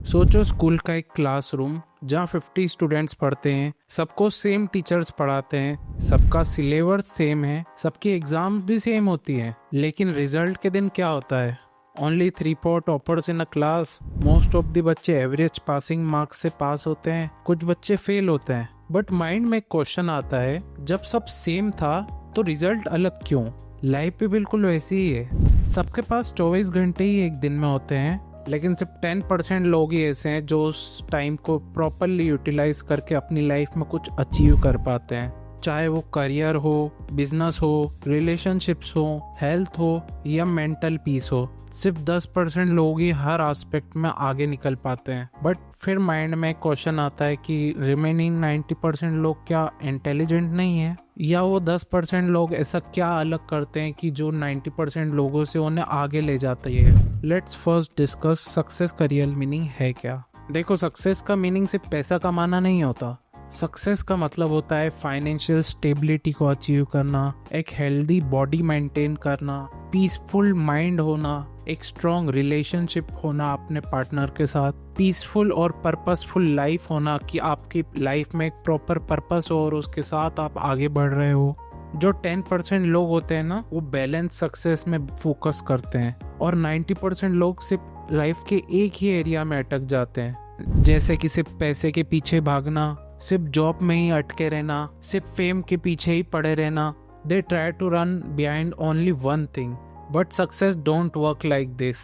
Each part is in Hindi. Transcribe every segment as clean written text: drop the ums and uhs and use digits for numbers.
सोचो स्कूल का एक क्लासरूम जहाँ 50 स्टूडेंट्स पढ़ते हैं, सबको सेम टीचर्स पढ़ाते हैं, सबका सिलेबस सेम है, सबकी एग्जाम्स भी सेम होती हैं, लेकिन रिजल्ट के दिन क्या होता है? Only 3-4 toppers in a class. Most of the बच्चे एवरेज पासिंग मार्क्स से पास होते हैं, कुछ बच्चे फेल होते हैं। बट माइंड में एक क्वेश्चन आता है, जब सब सेम था तो रिजल्ट अलग क्यों? लाइफ भी बिल्कुल वैसी ही है। सबके पास 24 घंटे ही एक दिन में होते हैं, लेकिन सिर्फ 10% लोग ही ऐसे हैं जो उस टाइम को प्रॉपरली यूटिलाइज करके अपनी लाइफ में कुछ अचीव कर पाते हैं। चाहे वो करियर हो, बिजनेस हो, रिलेशनशिप्स हो, हेल्थ हो या मेंटल पीस हो, सिर्फ 10% लोग ही हर एस्पेक्ट में आगे निकल पाते हैं। बट फिर माइंड में क्वेश्चन आता है कि रिमेनिंग 90% लोग क्या इंटेलिजेंट नहीं है, या वो 10% लोग ऐसा क्या अलग करते हैं कि जो 90% लोगों से उन्हें आगे ले जाती है। लेट्स फर्स्ट डिस्कस सक्सेस का रियल मीनिंग है क्या। देखो, सक्सेस का मीनिंग सिर्फ पैसा कमाना नहीं होता। सक्सेस का मतलब होता है फाइनेंशियल स्टेबिलिटी को अचीव करना, एक हेल्दी बॉडी मेंटेन करना, पीसफुल माइंड होना, एक स्ट्रॉन्ग रिलेशनशिप होना अपने पार्टनर के साथ, पीसफुल और पर्पसफुल लाइफ होना कि आपकी लाइफ में एक प्रॉपर पर्पस हो और उसके साथ आप आगे बढ़ रहे हो। जो 10% लोग होते हैं ना, वो बैलेंस सक्सेस में फोकस करते हैं, और 90% लोग सिर्फ लाइफ के एक ही एरिया में अटक जाते हैं, जैसे कि सिर्फ पैसे के पीछे भागना, सिर्फ जॉब में ही अटके रहना, सिर्फ फेम के पीछे ही पड़े रहना। They try to run behind only one thing, but success don't work like this.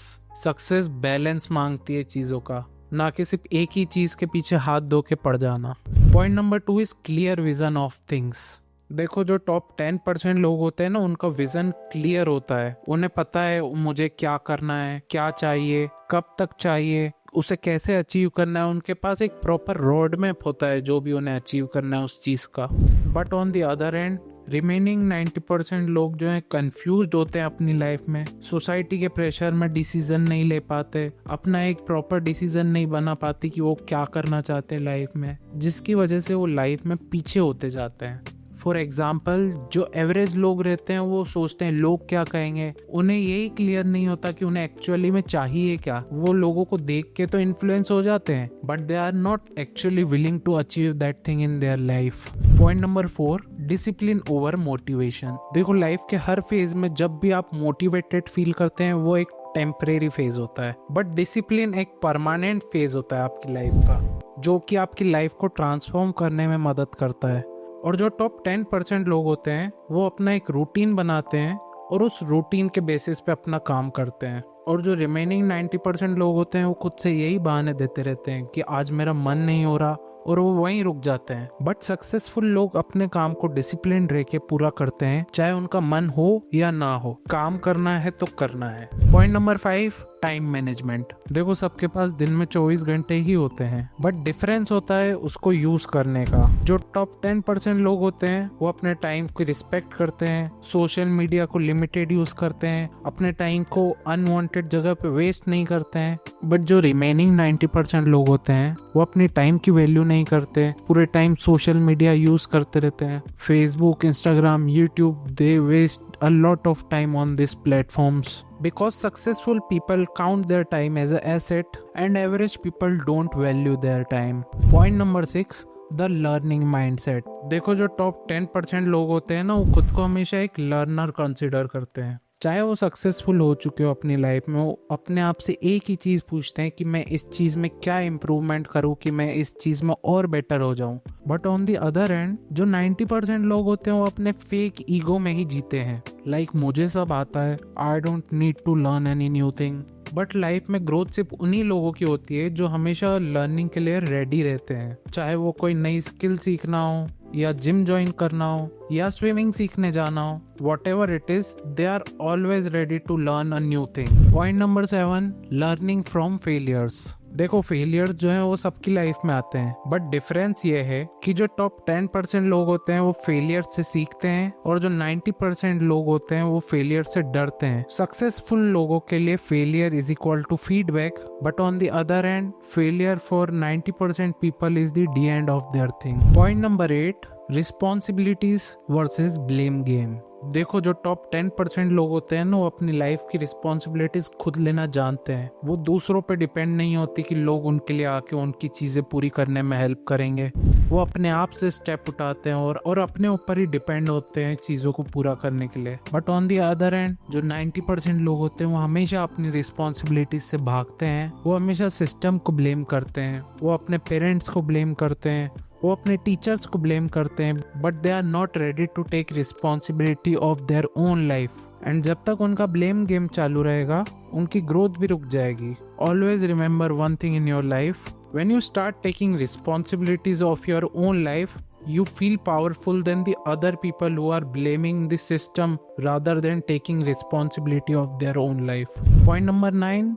Success balance मांगती है चीज़ों का, ना कि सिर्फ एक ही चीज़ के पीछे हाथ धो के पड़ जाना। Point number 2 is clear vision of things. देखो, जो टॉप 10% लोग होते हैं ना, उनका विजन क्लियर होता है। उन्हें पता है मुझे क्या करना है, क्या चाहिए, कब तक चाहिए, उसे कैसे अचीव करना है। उनके पास एक प्रॉपर रोड मैप होता है जो भी उन्हें अचीव करना है उस चीज़ का। But on the other and remaining 90% लोग जो हैं कंफ्यूज्ड होते हैं अपनी लाइफ में, सोसाइटी के प्रेशर में डिसीजन नहीं ले पाते, अपना एक प्रॉपर डिसीजन नहीं बना पाते कि वो क्या करना चाहते हैं लाइफ में, जिसकी वजह से वो लाइफ में पीछे होते जाते हैं। फॉर एग्जाम्पल, जो एवरेज लोग रहते हैं वो सोचते हैं लोग क्या कहेंगे। उन्हें यही क्लियर नहीं होता कि उन्हें एक्चुअली में चाहिए क्या। वो लोगों को देख के तो इन्फ्लुएंस हो जाते हैं, but they are not actually willing to achieve that thing in their life. Point number 4, discipline over motivation. देखो, लाइफ के हर फेज में जब भी आप मोटिवेटेड फील करते हैं, वो एक टेम्परेरी फेज होता है, बट डिसिप्लिन एक परमानेंट फेज होता है आपकी लाइफ का, जो कि आपकी लाइफ को ट्रांसफॉर्म करने में मदद करता है। और जो टॉप 10% लोग होते हैं, वो अपना एक रूटीन बनाते हैं और उस रूटीन के बेसिस पे अपना काम करते हैं। और जो रिमेनिंग 90% लोग होते हैं, वो खुद से यही बहाने देते रहते हैं कि आज मेरा मन नहीं हो रहा, और वो वहीं रुक जाते हैं। बट सक्सेसफुल लोग अपने काम को डिसिप्लिन रह के पूरा करते हैं, चाहे उनका मन हो या ना हो। काम करना है तो करना है। Point number 5, time management. देखो, सबके पास दिन में 24 घंटे ही होते हैं, बट डिफरेंस होता है उसको यूज करने का। जो टॉप 10% लोग होते हैं, वो अपने टाइम की रिस्पेक्ट करते हैं, सोशल मीडिया को लिमिटेड यूज करते हैं, अपने टाइम को अनवांटेड जगह पे वेस्ट नहीं करते हैं। बट जो रिमेनिंग 90% लोग होते हैं, वो अपनी टाइम की वैल्यू नहीं करते, पूरे टाइम सोशल मीडिया यूज करते रहते हैं, Facebook, Instagram, YouTube. They waste a lot of time on these platforms because successful people count their time as an asset and average people don't value their time. Point number 6, the learning mindset. देखो, जो टॉप 10% लोग होते हैं ना, वो खुद को हमेशा एक लर्नर कंसिडर करते हैं। चाहे वो सक्सेसफुल हो चुके हो अपनी लाइफ में, वो अपने आप से एक ही चीज़ पूछते हैं कि मैं इस चीज़ में क्या इम्प्रूवमेंट करूँ कि मैं इस चीज़ में और बेटर हो जाऊँ। But on the other and, जो 90% लोग होते हैं, वो अपने फेक ईगो में ही जीते हैं। लाइक मुझे सब आता है, I don't need to learn any new thing. But life में ग्रोथ सिर्फ उन्हीं लोगों की होती है जो हमेशा लर्निंग के लिए रेडी रहते हैं। चाहे वो कोई नई स्किल सीखना हो, या जिम ज्वाइन करना हो, या स्विमिंग सीखने जाना हो, whatever it is, they are always ready to learn a new thing. Point number 7, learning from failures. देखो, फेलियर जो है वो सबकी लाइफ में आते हैं, बट डिफरेंस ये है कि जो टॉप 10% लोग होते हैं वो फेलियर से सीखते हैं, और जो 90% लोग होते हैं वो फेलियर से डरते हैं। सक्सेसफुल लोगों के लिए failure is equal to feedback, but on the other end, failure for 90% people is the end of their thing. Point number 8, responsibilities versus blame game. देखो जो टॉप 10% लोग होते हैं ना, वो अपनी लाइफ की रिस्पॉन्सिबिलिटीज खुद लेना जानते हैं। वो दूसरों पे डिपेंड नहीं होती कि लोग उनके लिए आके उनकी चीजें पूरी करने में हेल्प करेंगे। वो अपने आप से स्टेप उठाते हैं और अपने ऊपर ही डिपेंड होते हैं चीजों को पूरा करने के लिए। But on the other and जो 90% लोग होते हैं वो हमेशा अपनी रिस्पॉन्सिबिलिटीज से भागते हैं। वो हमेशा सिस्टम को ब्लेम करते हैं, वो अपने पेरेंट्स को ब्लेम करते हैं, वो अपने टीचर्स को ब्लेम करते हैं, but they are not ready to take responsibility of their own life. And जब तक उनका ब्लेम गेम चालू रहेगा, उनकी ग्रोथ भी रुक जाएगी। Always remember one thing in your life, when you start taking responsibilities of your own life, you feel powerful than the other people who are blaming the system rather than taking responsibility of their own life. Point number 9,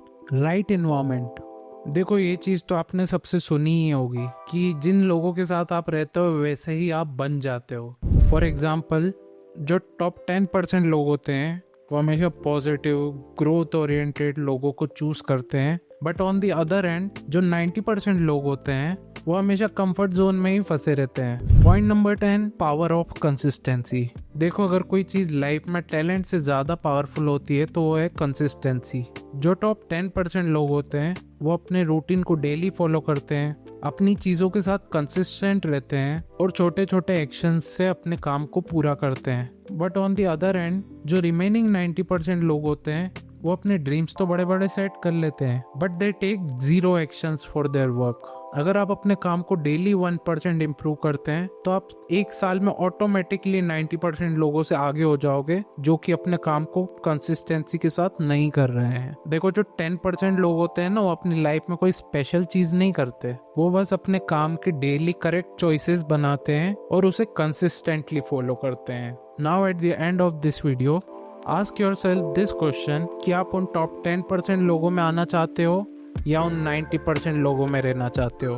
right environment. देखो ये चीज तो आपने सबसे सुनी ही होगी कि जिन लोगों के साथ आप रहते हो वैसे ही आप बन जाते हो। फॉर एग्जाम्पल, जो टॉप 10% लोग होते हैं वो हमेशा पॉजिटिव ग्रोथ ओरिएंटेड लोगों को चूज करते हैं। But on the other and जो 90% लोग होते हैं वो हमेशा कंफर्ट जोन में ही फंसे रहते हैं। Point number 10, power of consistency. देखो अगर कोई चीज लाइफ में टैलेंट से ज्यादा पावरफुल होती है तो वो है कंसिस्टेंसी। जो टॉप 10% लोग होते हैं वो अपने रूटीन को डेली फॉलो करते हैं, अपनी चीजों के साथ कंसिस्टेंट रहते हैं और छोटे छोटे एक्शंस से अपने काम को पूरा करते हैं। But on the other and जो रिमेनिंग 90% लोग होते हैं वो अपने ड्रीम्स तो बड़े बड़े सेट कर लेते हैं, but they take 0 actions for their work. अगर आप अपने काम को डेली 1% इम्प्रूव करते हैं तो आप एक साल में ऑटोमेटिकली 90% लोगों से आगे हो जाओगे जो कि अपने काम को कंसिस्टेंसी के साथ नहीं कर रहे हैं। देखो जो 10% लोग होते हैं ना, वो अपनी लाइफ में कोई स्पेशल चीज नहीं करते, वो बस अपने काम की डेली करेक्ट चॉइसेस बनाते हैं और उसे कंसिस्टेंटली फॉलो करते हैं। Now at the end of this video, ask yourself this question कि आप उन टॉप 10% लोगों में आना चाहते हो या उन 90% लोगों में रहना चाहते हो।